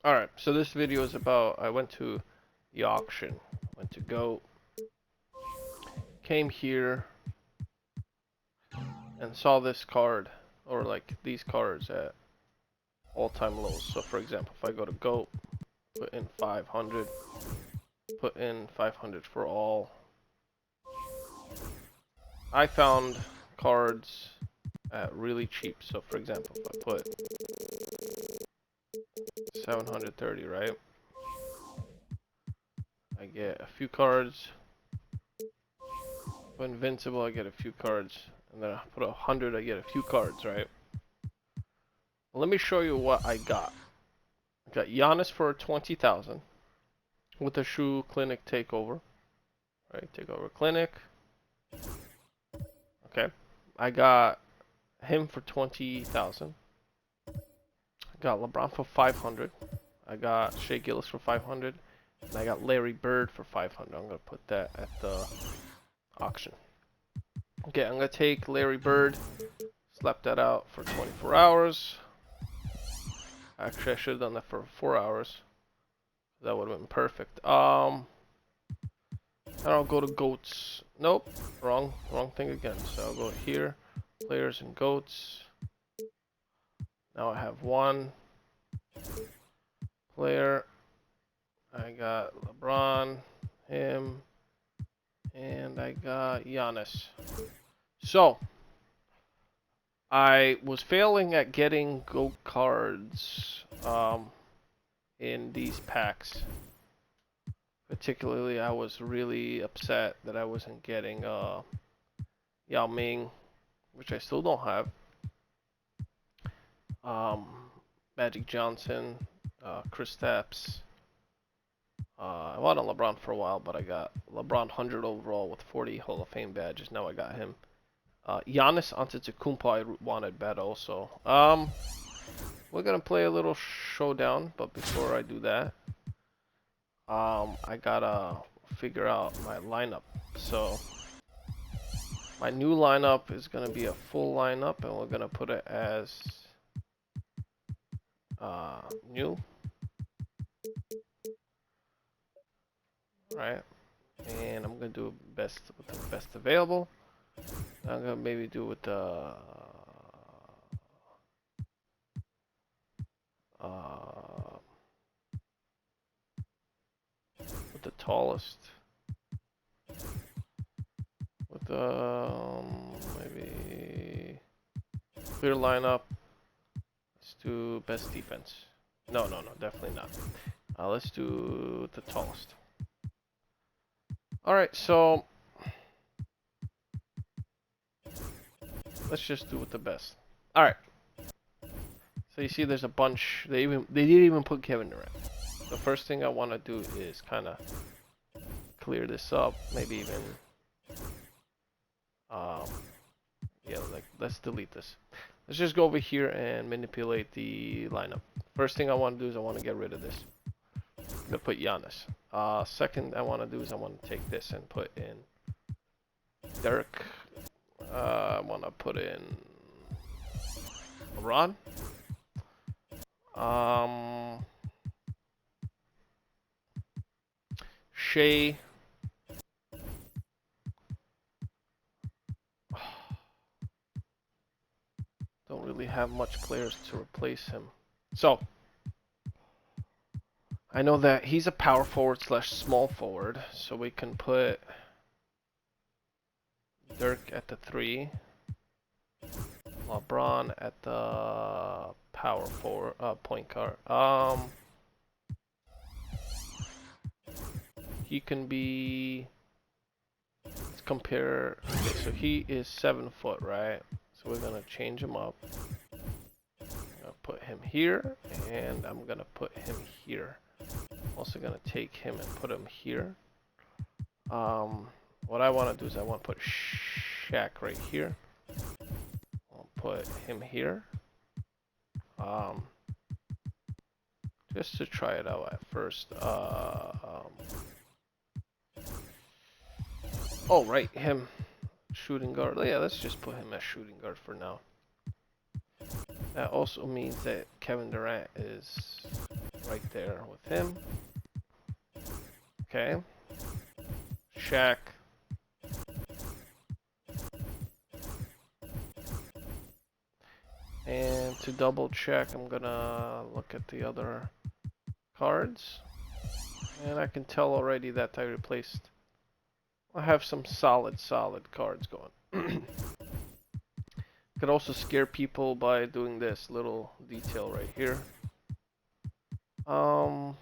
Alright, so this video is about, I went to the auction, went to GOAT, came here, and saw this card, or like these cards at all-time lows. So for example, if I go to GOAT, put in 500, put in 500 for all, I found cards at really cheap. So for example, if I put 730, right, I get a few cards. Put Invincible, I get a few cards. And then I put 100, I get a few cards, right? Let me show you what I got. I got Giannis for 20,000 with a shoe clinic takeover. Right, takeover clinic. Okay. I got him for 20,000. I got LeBron for 500. I got Shea Gillis for 500. And I got Larry Bird for 500. I'm going to put that at the auction. Okay, I'm going to take Larry Bird, slap that out for 24 hours. Actually, I should have done that for 4 hours. That would have been perfect. And I'll go to GOATs. Nope, wrong thing again. So I'll go here, players and GOATs. Now I have one player. I got LeBron, him, and I got Giannis. So I was failing at getting GOAT cards in these packs. Particularly, I was really upset that I wasn't getting Yao Ming, which I still don't have. Magic Johnson, Kristaps. I wanted LeBron for a while, but I got LeBron 100 overall with 40 Hall of Fame badges. Now I got him. Giannis Antetokounmpo I wanted bad also. We're gonna play a little showdown, but before I do that, I gotta figure out my lineup. So my new lineup is gonna be a full lineup, and we're gonna put it as new, right? And I'm gonna do best with the best available. I'm gonna maybe do with the with the tallest. With the maybe clear lineup. Let's do best defense. No, definitely not. Let's do the tallest. Alright, so let's just do with the best. Alright. So you see there's a bunch. They didn't even put Kevin Durant. The first thing I want to do is kind of clear this up. Maybe even yeah, like let's delete this. Let's just go over here and manipulate the lineup. First thing I want to do is I want to get rid of this. I'm gonna put Giannis. Second I want to do is I want to take this and put in Dirk. I want to put in LeBron. Shea. Don't really have much players to replace him. So I know that he's a power forward slash small forward, so we can put Dirk at the 3, LeBron at the power forward, point guard. He can be. Let's compare. Okay, so he is 7 foot, right? So we're gonna change him up. I'm gonna put him here, and I'm gonna put him here. Also gonna take him and put him here. What I want to do is I want to put Shaq right here. I'll put him here. Just to try it out at first. Oh, right, him. Shooting guard. Yeah, let's just put him as shooting guard for now. That also means that Kevin Durant is right there with him. Okay. Shaq. And to double check, I'm gonna look at the other cards. And I can tell already that I replaced. I have some solid cards going. Could also scare people by doing this little detail right here. Now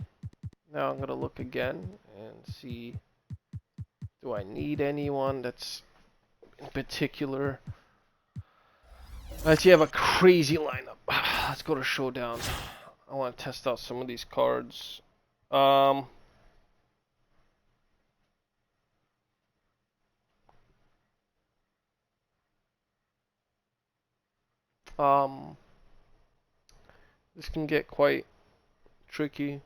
I'm gonna look again and see, do I need anyone that's in particular? Let's see, have a crazy lineup. Let's go to Showdown. I want to test out some of these cards. This can get quite tricky.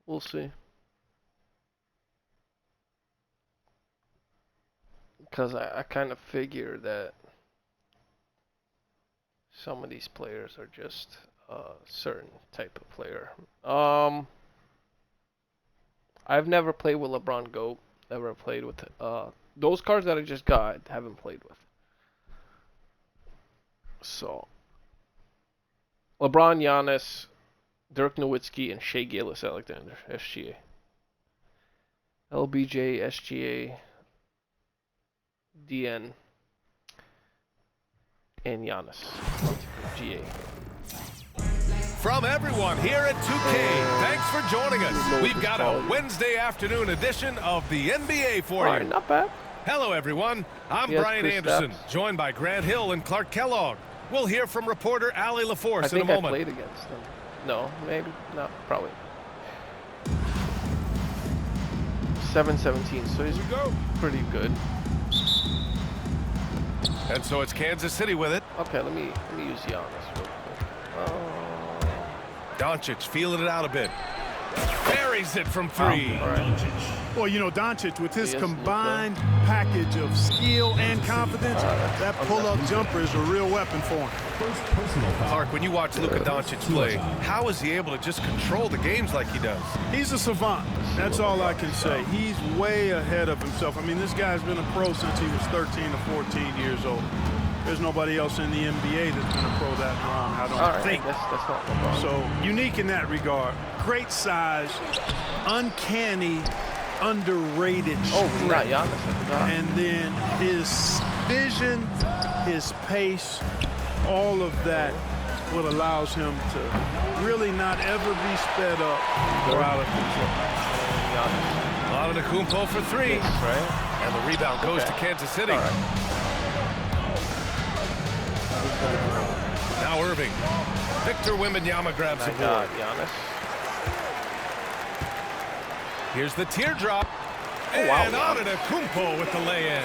We'll see. Because I kind of figure that some of these players are just a certain type of player. I've never played with LeBron GOAT. Never played with those cards that I just got. I haven't played with. So LeBron, Giannis, Dirk Nowitzki, and Shai Gilgeous-Alexander, SGA. LBJ, SGA, DN, and Giannis, GA. From everyone here at 2K, thanks for joining us. We've got a Wednesday afternoon edition of the NBA for you. Alright, not bad. Hello, everyone. I'm Yes, Brian Chris Anderson, Stapps. joined by Grant Hill and Clark Kellogg. We'll hear from reporter Allie LaForce in a I think I moment. played against them. No, maybe. No, probably. 7-17, so he's pretty good. And so it's Kansas City with it. Okay, let me use Giannis real quick. Doncic feeling it out a bit. Buries it from three. All right. Well, you know, Doncic, with his Yes, combined package of skill and confidence, that pull-up jumper is a real weapon for him. Clark, when you watch Luka Doncic play, how is he able to just control the games like he does? He's a savant. That's all I can say. He's way ahead of himself. I mean, this guy's been a pro since he was 13 or 14 years old. There's nobody else in the NBA that's been a pro that long, I don't think. That's not LeBron. So, unique in that regard. Great size, uncanny, underrated Oh, we got strength. Giannis. I forgot. And then his vision, his pace, all of that what allows him to really not ever be sped up or out of control. Giannis. Antetokounmpo for three. That's right. And the rebound goes to Kansas City. All right. Now Irving. Victor Wembanyama grabs the I got board. Giannis. Here's the teardrop. Oh, wow. And Antetokounmpo with the lay-in.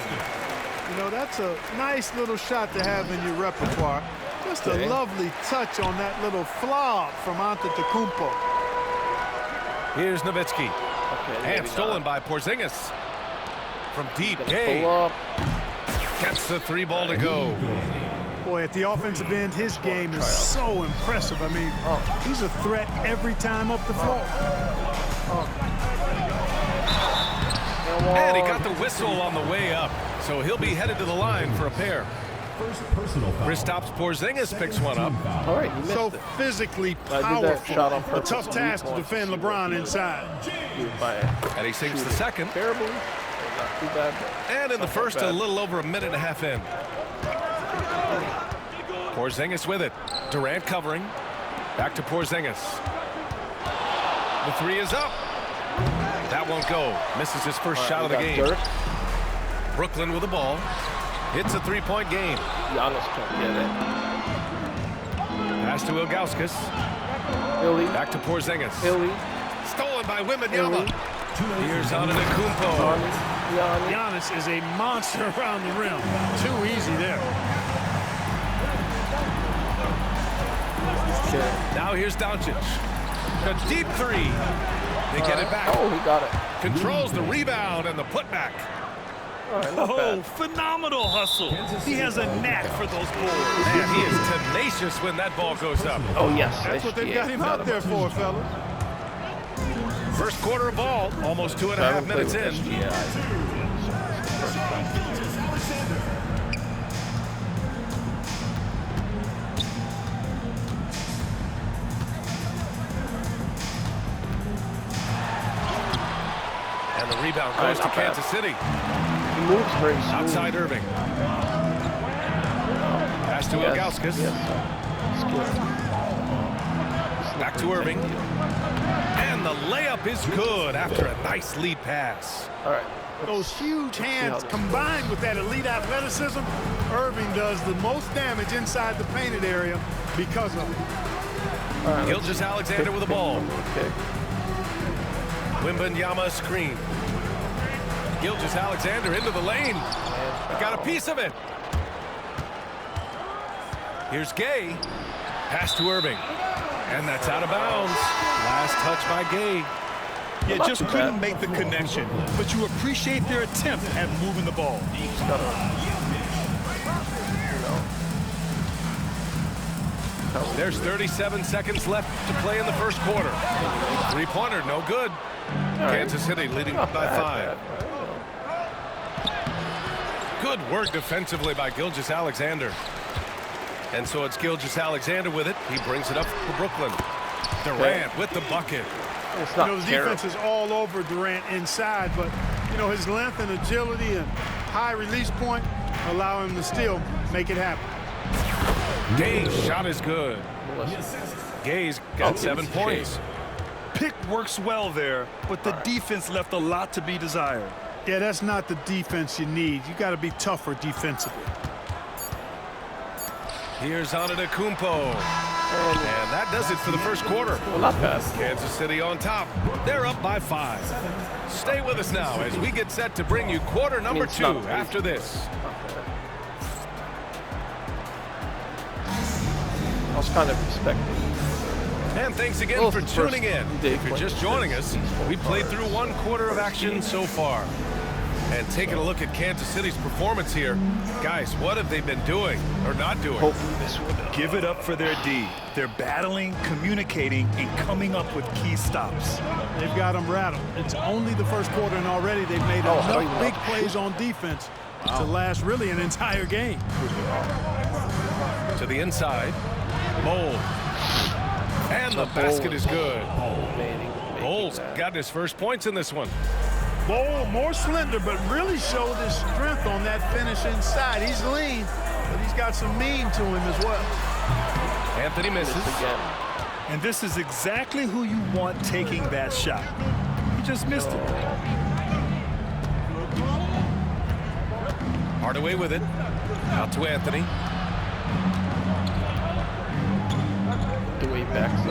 You know, that's a nice little shot to have in your repertoire. Just Okay. a lovely touch on that little flop from Antetokounmpo. Here's Nowitzki. Okay, And maybe stolen not. by Porzingis. From deep, Gonna K pull up. gets the three ball to go. Boy, at the offensive end, his game is so impressive. I mean, he's a threat every time up the floor. And he got the whistle on the way up. So he'll be headed to the line for a pair. Kristaps Porzingis picks one up. All right, you missed So it. physically I did that shot on powerful. A purpose. tough task to defend LeBron inside. By And he sinks the second. terribly. Not too bad. but And in the not first, a bad. little over a minute and a half in. Porzingis with it. Durant covering. Back to Porzingis. The three is up. That won't go. Misses his first All right, shot of we the got game. Dirk. Brooklyn with the ball. Hits a three-point game. Giannis can't get it. Pass to Ilgauskas. Philly. Back to Porzingis. Philly. Stolen by Wembanyama. Here's Antetokounmpo. Giannis. Giannis is a monster around the rim. Too easy there. Okay. Now here's Doncic. A deep three. They get it back. Oh, he got it. Controls the rebound and the putback. Alright, not Oh, bad. phenomenal hustle. He has a knack for those boards. And he is tenacious when that ball goes up. Oh yes, That's what they've SGA. got him out there for, fellas. First quarter of ball, almost 2.5 I haven't played minutes with in. SGA. And the rebound goes to not bad. Kansas City. He moves very smooth. Outside Irving. Pass to Yes, Ilgauskas. yes. Skilled. Back to Irving. And the layup is good after a nice lead pass. All right. Those huge hands combined with that elite athleticism, Irving does the most damage inside the painted area because of it. All right. Gilgeous Alexander with the ball. Okay. Wembanyama screen. Gilgeous Alexander into the lane. Got a piece of it. Here's Gay. Pass to Irving. And that's out of bounds. Last touch by Gay. You just couldn't make the connection, but you appreciate their attempt at moving the ball. Just gotta, There's 37 seconds left to play in the first quarter. Three-pointer, no good. Kansas City leading by 5. Good work defensively by Gilgeous Alexander. And so it's Gilgeous Alexander with it. He brings it up for Brooklyn. Durant with the bucket. It's not His terrible. defense is all over Durant inside, but his length and agility and high release point allow him to still make it happen. Gay's shot is good. Gay's got 7 points. Pick works well there, but the defense left a lot to be desired. Yeah, that's not the defense you need. You got to be tougher defensively. Here's Antetokounmpo. And that does it for the first quarter. Well, not bad. Kansas City on top. They're up by 5. Stay with us now as we get set to bring you quarter number 2 after this. I was kind of expecting. And thanks again Well, for first tuning in. day If you're just joining us, we played through 1 quarter of action so far. And taking a look at Kansas City's performance here, guys, what have they been doing or not doing? Hopefully this would. Give it up for their D. They're battling, communicating, and coming up with key stops. They've got them rattled. It's only the first quarter, and already they've made enough big plays on defense to last really an entire game. To the inside, Bol. And the basket is good. Bol's got his first points in this one. Bol, more slender, but really showed his strength on that finish inside. He's lean, but he's got some mean to him as well. Anthony misses. Again. And this is exactly who you want taking that shot. He just missed it. Hardaway with it. Out to Anthony. The way he backs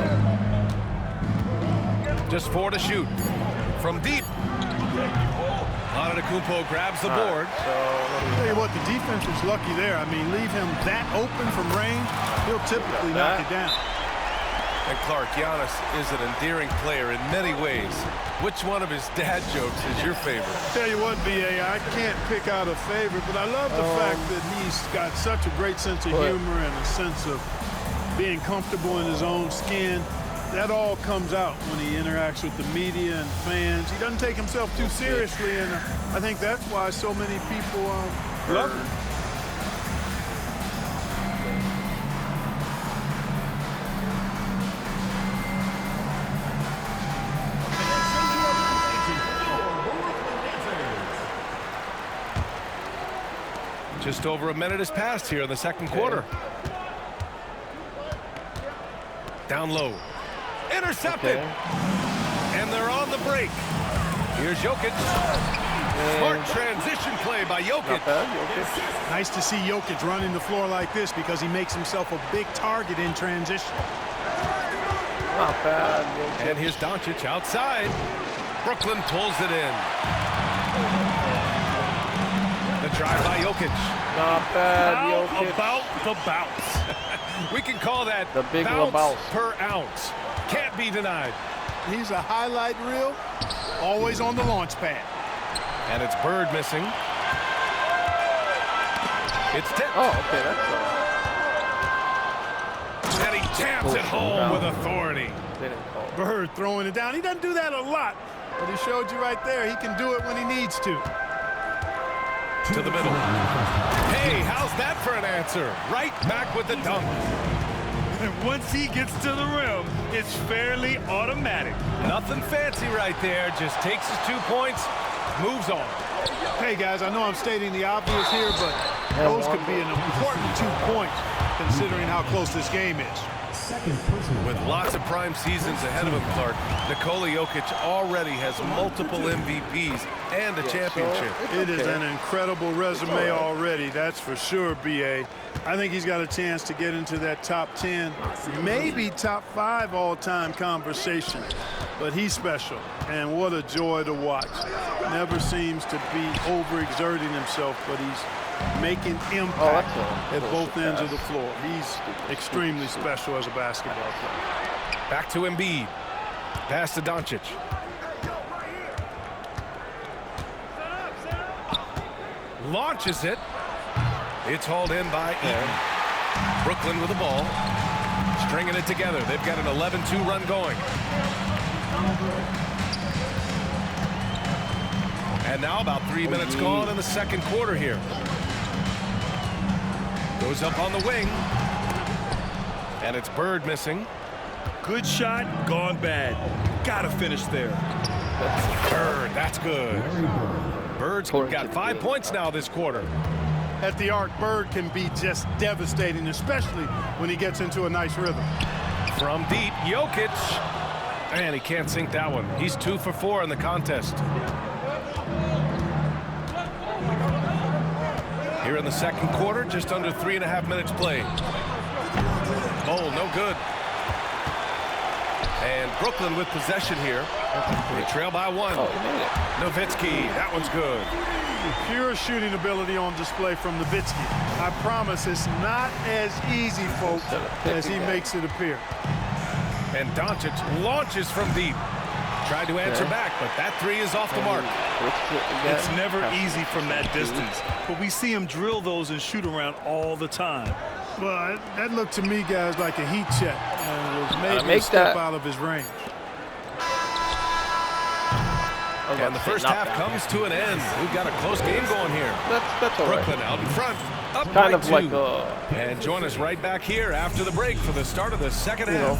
up. Just 4 to shoot. From deep. Antetokounmpo grabs the board. I'll tell you what, the defense was lucky there. I mean, leave him that open from range, he'll typically knock it down. And Clark, Giannis is an endearing player in many ways. Which one of his dad jokes is your favorite? Tell you what, BA, I can't pick out a favorite, but I love the fact that he's got such a great sense of humor and a sense of being comfortable in his own skin. That all comes out when he interacts with the media and fans. He doesn't take himself too seriously, and I think that's why so many people love him. Just over a minute has passed here in the second quarter. Down low. Intercepted. And they're on the break. Here's Jokic. Smart transition play by Jokic. Nice to see Jokic running the floor like this because he makes himself a big target in transition. Not bad. And here's Doncic outside. Brooklyn pulls it in. The drive by Jokic. Not bad, How Jokic. about the bounce? We can call that The big bounce bounce per ounce. Can't be denied. He's a highlight reel, always on the launch pad. And it's Bird missing. It's tipped. Oh, okay, that's And he jams it home with authority. they didn't call. Bird throwing it down. He doesn't do that a lot, but he showed you right there he can do it when he needs to. To the middle. Hey, how's that for an answer? Right back with the dunk. And once he gets to the rim, it's fairly automatic. Nothing fancy right there. Just takes his 2 points, moves on. Hey, guys, I know I'm stating the obvious here, but those could be an important 2 points considering how close this game is. With lots of prime seasons ahead of him, Clark, Nikola Jokic already has multiple MVPs and a championship. It is an incredible resume already, that's for sure, BA. I think he's got a chance to get into that top 10, maybe top 5 all-time conversation. But he's special, and what a joy to watch. Never seems to be overexerting himself, but he's making impact at both ends of the floor. He's extremely special as a basketball player. Back to Embiid. Pass to Doncic. Launches it. It's hauled in by Eaton. Brooklyn with the ball. Stringing it together. They've got an 11-2 run going. And now about 3 minutes gone in the second quarter here. Goes up on the wing. And it's Bird missing. Good shot, gone bad. Gotta finish there. Bird, that's good. Bird's got 5 points now this quarter. At the arc, Bird can be just devastating, especially when he gets into a nice rhythm. From deep, Jokic. And he can't sink that one. He's 2 for 4 in the contest. Here in the second quarter, just under 3.5 minutes played. Oh, no good. And Brooklyn with possession here. They trail by 1. Nowitzki, that one's good. Pure shooting ability on display from Nowitzki. I promise it's not as easy, folks, as he makes it appear. And Doncic launches from deep. Tried to answer back, but that 3 is off the mark. It's never easy from that distance, but we see him drill those and shoot around all the time. Well, that looked to me, guys, like a heat check, and it was maybe a step out of his range. And the first half comes to an end. We've got a close game going here. That's all right. Brooklyn out in front. Up Kind by of 2. like a And join us right back here after the break for the start of the second half.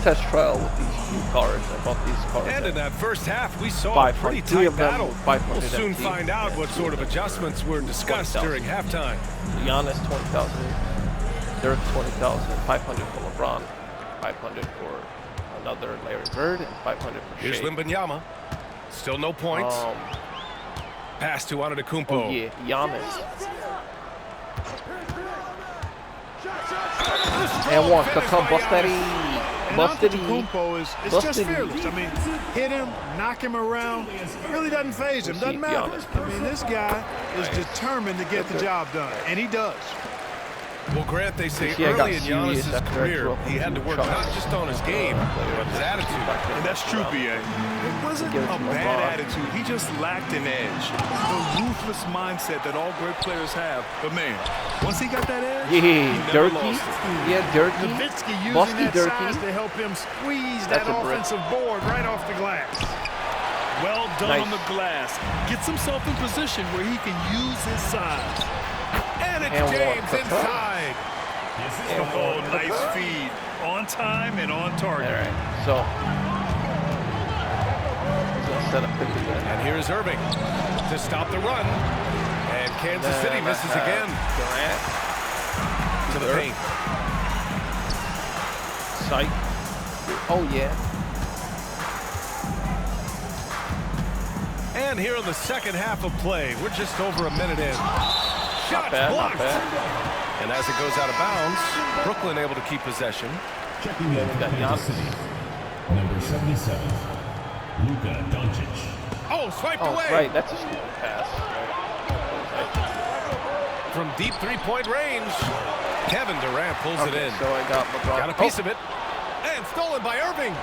test trial with these new cars. I bought these cars. And in that first half, we saw a pretty tight battle. We'll soon MT. find out what sort of adjustments were discussed during halftime. Giannis 20,000, Dirk 20,000, 500 for LeBron, 500 for another Larry Bird, and 500 for Here's Shea. Wembanyama. Still no points. Pass to Antetokounmpo. Oh yeah, Giannis. And one, come bust that in. Busted in. Antetokounmpo is just fearless. I mean, hit him, knock him around. It really doesn't faze him. Doesn't matter. I mean, this guy is determined to get the job done, and he does. Well, Grant, they say See, I got early in serious Giannis' after I career, grew up he had to work not just on his game, but his attitude. And that's true, BA. It wasn't a bad attitude. He just lacked an edge. The ruthless mindset that all great players have. But, man, once he got that edge, he never lost it. Yeah, Dirky. Nowitzki using that size to help him squeeze that That's a brick. offensive board right off the glass. Well done Nice. on the glass. Gets himself in position where he can use his size. And it's And James one. inside. Oh, nice feed. On time and on target. All right, so he's gonna set up quickly there. And here's Irving to stop the run. And Kansas City misses again. Durant To the paint. Sight. Oh yeah. And here in the second half of play, we're just over a minute in. Shot Not blocked. bad. And as it goes out of bounds, Brooklyn able to keep possession. Then we got Giannis. Number 77, Luka Doncic. Oh, swiped Oh, away. right, that's a stupid pass. From deep three-point range, Kevin Durant pulls it in. So I got LeBron. Got a piece of it. And stolen by Irving.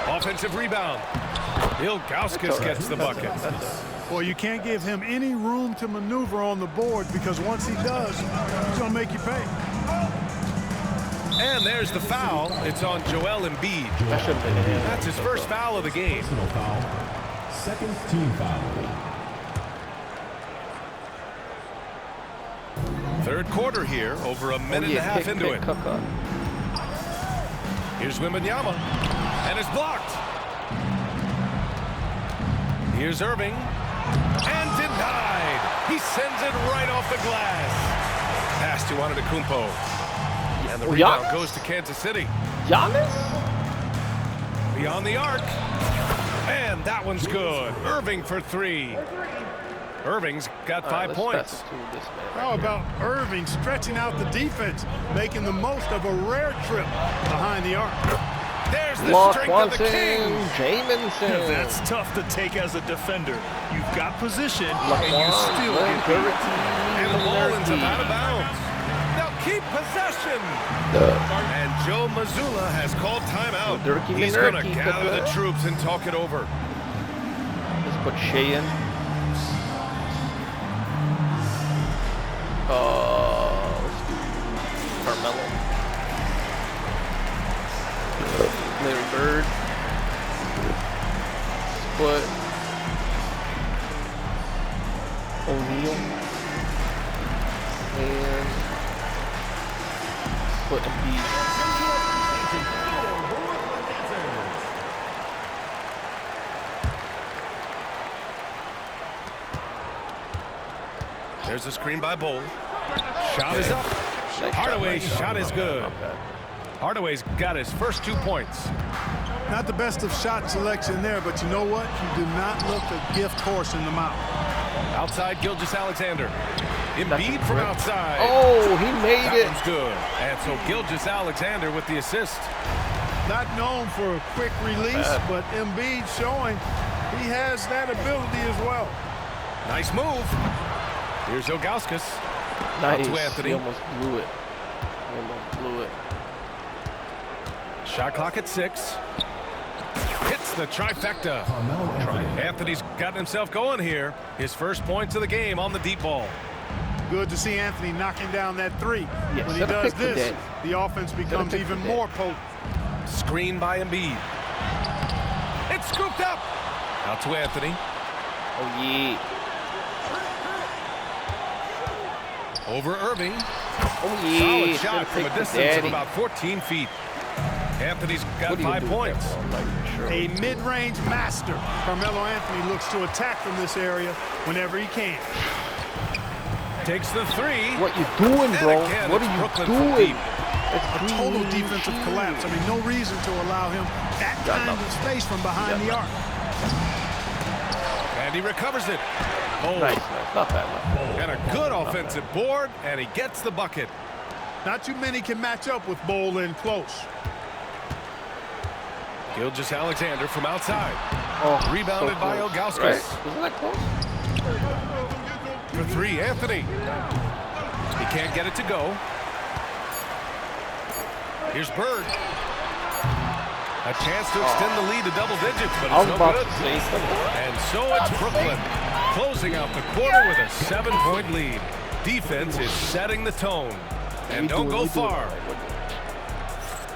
Offensive rebound. Ilgauskas gets the bucket. Well, you can't give him any room to maneuver on the board because once he does, he's going to make you pay. And there's the foul. It's on Joel Embiid. That should have been a hit. That's his first foul of the game. Personal foul. Second team foul. Third quarter here, over a minute and a half into it. Here's Wembanyama, and it's blocked. Here's Irving, and denied. He sends it right off the glass. Pass to Antetokounmpo. And the rebound goes to Kansas City. Giannis? Beyond the arc. And that one's good. Irving for 3. Irving's got 5 points. How about Irving stretching out the defense, making the most of a rare trip behind the arc? There's the strength of the Kings. Jamison. That's tough to take as a defender. You've got position, and you still get beat. And the ball ends up out of bounds. Now keep possession. And Joe Mazzulla has called timeout. He's going to gather the troops and talk it over. Let's put Shea in. Let's do Carmelo. Larry Bird. Split. O'Neal. And put Embiid. There's a screen by Bol. Shot is up. Hardaway's shot is good. Hardaway's got his first 2 points. Not the best of shot selection there, but you know what? You do not look a gift horse in the mouth. Outside Gilgeous-Alexander. Embiid from outside. Oh, he made That it. one's good. And so Gilgeous-Alexander with the assist. Not known for a quick release, but Embiid showing he has that ability as well. Nice move. Here's Ilgauskas. Nice. To Anthony. He almost blew it. Shot clock at 6. Hits the trifecta. Anthony's gotten himself going here. His first points of the game on the deep ball. Good to see Anthony knocking down that 3. Yes, when he does this, the offense becomes even more potent. Screen by Embiid. It's scooped up. Out to Anthony. Oh, yeah. Over Irving. Oh, yeah. Solid shot from a distance of about 14 feet. Anthony's got 5 points. A mid-range master. Carmelo Anthony looks to attack from this area whenever he can. Takes the 3. What you doing, bro? Again, What are you doing? A total defensive collapse. I mean, no reason to allow him that kind of space from behind the arc. And he recovers it. Oh, Nice. Not bad. and a good offensive board, and he gets the bucket. Not too many can match up with Bol in close. Gilgeous-Alexander from outside. Oh, Rebounded so by close. Ilgauskas. Right? Isn't that close? For 3, Anthony. He can't get it to go. Here's Bird. A chance to extend the lead to double digits, but I was it's no about good. to say something. And so it's Brooklyn closing out the quarter with a 7-point lead. Defense is setting the tone. And don't go far.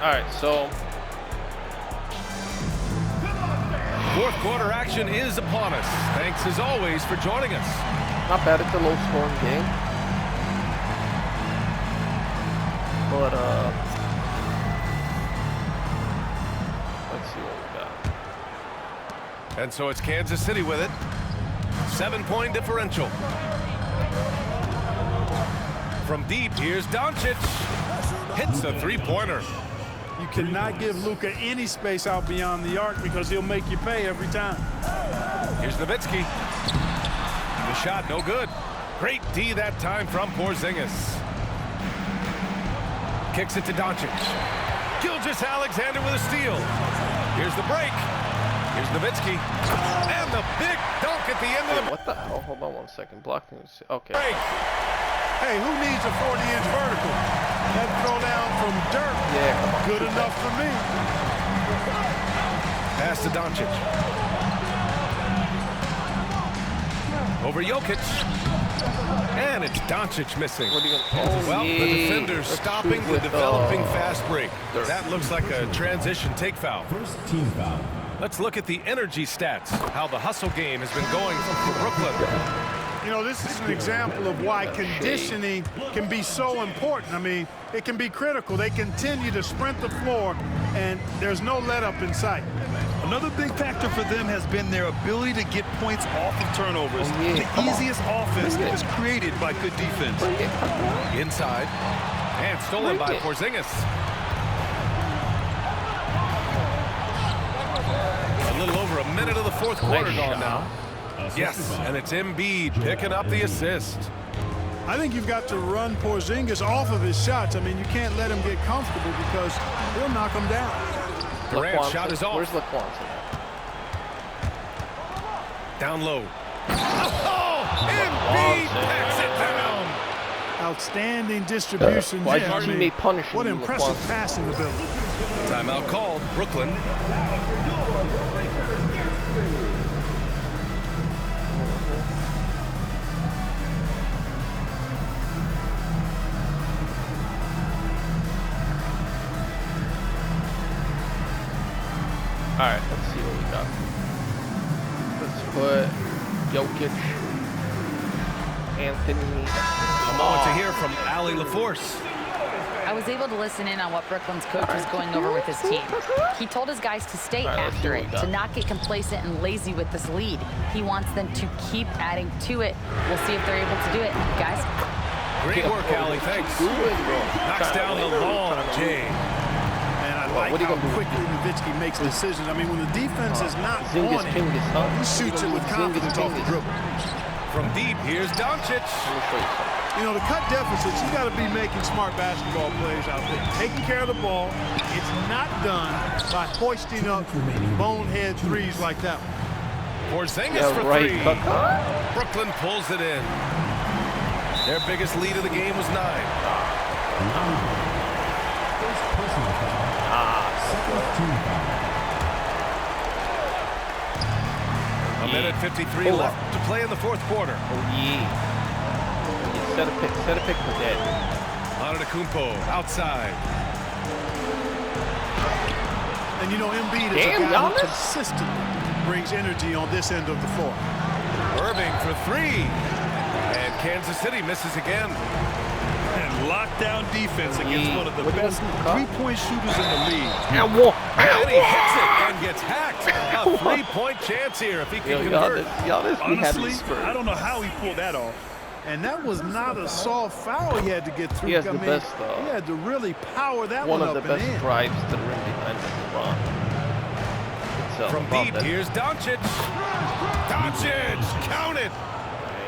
All right, so Fourth quarter action is upon us. Thanks as always for joining us. not bad. It's a low-scoring game, but let's see what we got. And so it's Kansas City with it. 7-point differential. From deep, here's Doncic. Hits the 3-pointer. You cannot give Luka any space out beyond the arc because he'll make you pay every time. Here's Nowitzki. The shot, no good. Great D that time from Porzingis. Kicks it to Doncic. Gilgeous-Alexander with a steal. Here's the break. Here's Nowitzki. And the big dunk at the end of the What the hell? Hold on 1 second. Blocking. Okay. break. Hey, who needs a 40-inch vertical? That throw down from Dirk. Yeah, come on. Good enough for me. Pass to Doncic. Over Jokic. And it's Doncic missing. What are you gonna, Well, the defender's let's stopping shoot the with, developing fast break. That looks like a transition take foul. First team foul. Let's look at the energy stats, how the hustle game has been going for Brooklyn. You know, this is an example of why conditioning can be so important. I mean, it can be critical. They continue to sprint the floor, and there's no let up in sight. Another big factor for them has been their ability to get points off of turnovers. The easiest offense is created by good defense. Inside, and stolen by Porzingis. A little over a minute of the fourth quarter gone now. Yes, and it's Embiid picking up the assist. I think you've got to run Porzingis off of his shots. I mean, you can't let him get comfortable because he'll knock him down. Durant's shot is off. Where's Laquan? Down low. Oh, Embiid packs it down. Outstanding distribution Why there. did teammate punish him? What impressive passing ability. Timeout called, Brooklyn. All right, let's see what we got. Let's put Jokic, Anthony. A moment to hear from Allie LaForce. I was able to listen in on what Brooklyn's coach was going over with his team. He told his guys to stay after it, to not get complacent and lazy with this lead. He wants them to keep adding to it. We'll see if they're able to do it. Guys? Great work, Allie. Thanks. Knocks down the long J. Like how quickly Nowitzki makes decisions. I mean, when the defense is not on it, he shoots it with confidence off the dribble. From deep, here's Doncic. You know, to cut deficits, you got to be making smart basketball plays out there. Taking care of the ball. It's not done by hoisting up bonehead threes like that one. Porzingis for three. Brooklyn pulls it in. Their biggest lead of the game was 9. A minute 53 left to play in the fourth quarter. Oh, yeah. Set a pick for dead. Antetokounmpo outside. And you know, Embiid is a guy who consistently brings energy on this end of the floor. Irving for 3. And Kansas City misses again. And lockdown defense against one of the best three-point shooters in the league. And he hits it and gets hacked. A 3-point chance here if he can convert. Honestly, I don't know how he pulled that off. And that was not a soft foul he had to get through. He has the best, he had to really power that one up and in. One of the best drives to the rim behind LeBron. From deep, here's Doncic. Doncic, count it.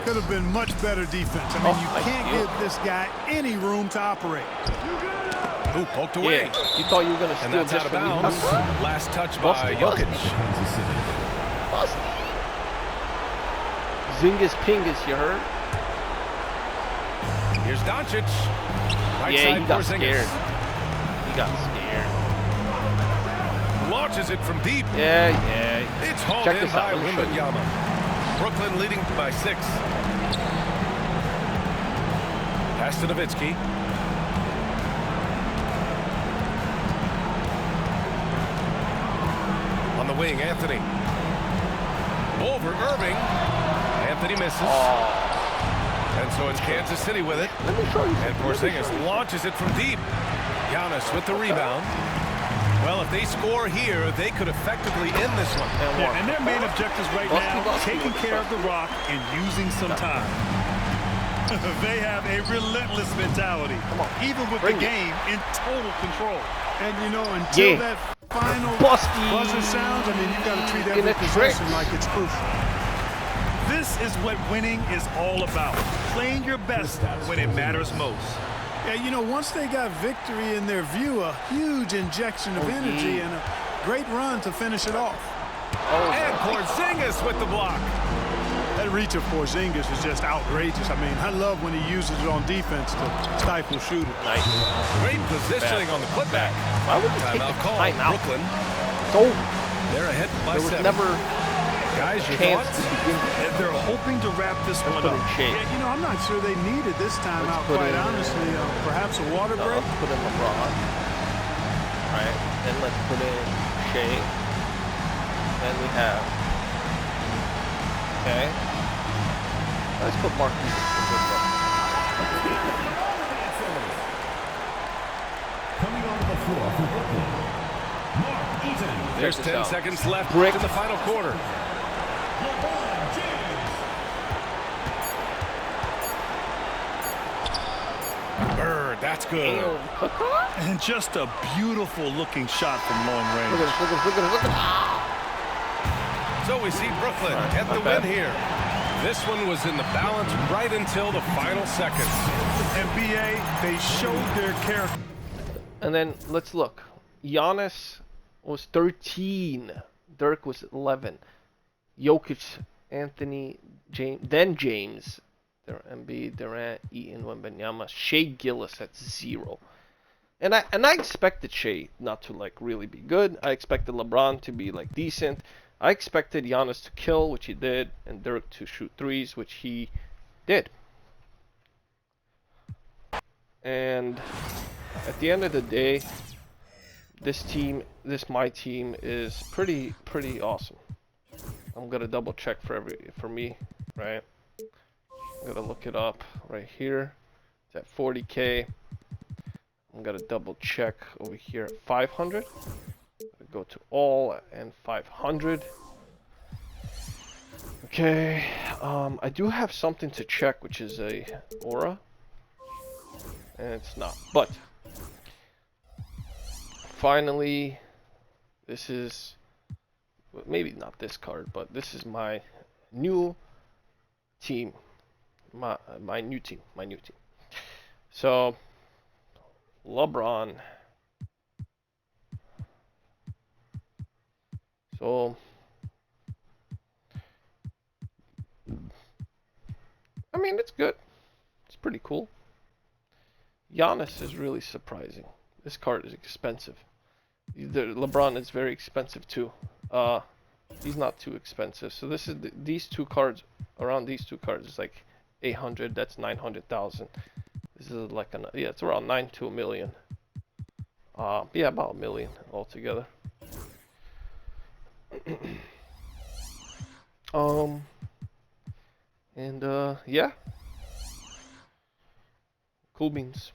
Could have been much better defense. I mean, you can't give this guy any room to operate. Ooh, poked away. Yeah. You thought you were going to steal that's out of bounds. Last touch by Jokic. Zingas Pingus, you heard? Here's Doncic. Right yeah, side he got Porzingis. scared. He got scared. Launches it from deep. Yeah. It's hauled in by Wembanyama. Brooklyn leading by 6. Pass to Nowitzki. On the wing, Anthony. Over Irving. Anthony misses. And so it's Kansas City with it. Let me show you. And Porzingis launches it from deep. Giannis with the rebound. Well, if they score here, they could effectively end this one. Yeah, and their main objectives right now, taking care of the rock and using some time. They have a relentless mentality, even with the game in total control. And, you know, until that final buzzer sounds, I mean, you've got to treat every possession like it's crucial. This is what winning is all about, playing your best when it matters most. Yeah, you know, once they got victory in their view, a huge injection of energy and a great run to finish it off. And Porzingis with the block. That reach of Porzingis is just outrageous. I mean, I love when he uses it on defense to stifle shooters. Nice. Great positioning on the putback. Why would you take Timeout the call? timeout? Brooklyn. So They're ahead by 7. Never Guys, your chance thoughts? to begin. And they're hoping to wrap this one Put up. in shape. Yeah, you know, I'm not sure they needed this timeout, quite honestly. Perhaps a water break? Let's put in LeBron. Right. Then let's put in Shea. Then we have. Okay. Let's put Mark Eaton for good luck. Coming onto the floor for Brooklyn, Mark Eaton. There's Check 10 this out. seconds left Brick. in the final quarter. LeBron James. Bird, that's good. And just a beautiful looking shot from long range. Look at this, look at this, look at this. So we see Brooklyn get the win here. This one was in the balance right until the final seconds. NBA, they showed their character. And then let's look. Giannis was 13. Dirk was 11. Jokic, Anthony, James, then James. Embiid, Durant, Eaton, Wembanyama, Shea Gillis at 0. And I expected Shea not to like really be good. I expected LeBron to be like decent. I expected Giannis to kill, which he did, and Dirk to shoot threes, which he did. And at the end of the day, my team is pretty awesome. I'm gonna double check for me, right? I'm gonna look it up right here. It's at 40K. I'm gonna double check over here at 500. Go to all and 500. Okay, I do have something to check, which is a aura, and it's not. But finally, this is maybe not this card, but this is my new team. My new team. So LeBron. So I mean, it's good. It's pretty cool. Giannis is really surprising. This card is expensive. LeBron is very expensive too. He's not too expensive. So this is these two cards. Around these two cards is like 800. That's 900,000. This is like it's around 9 to a million. Yeah, about $1 million altogether. And yeah, cool beans.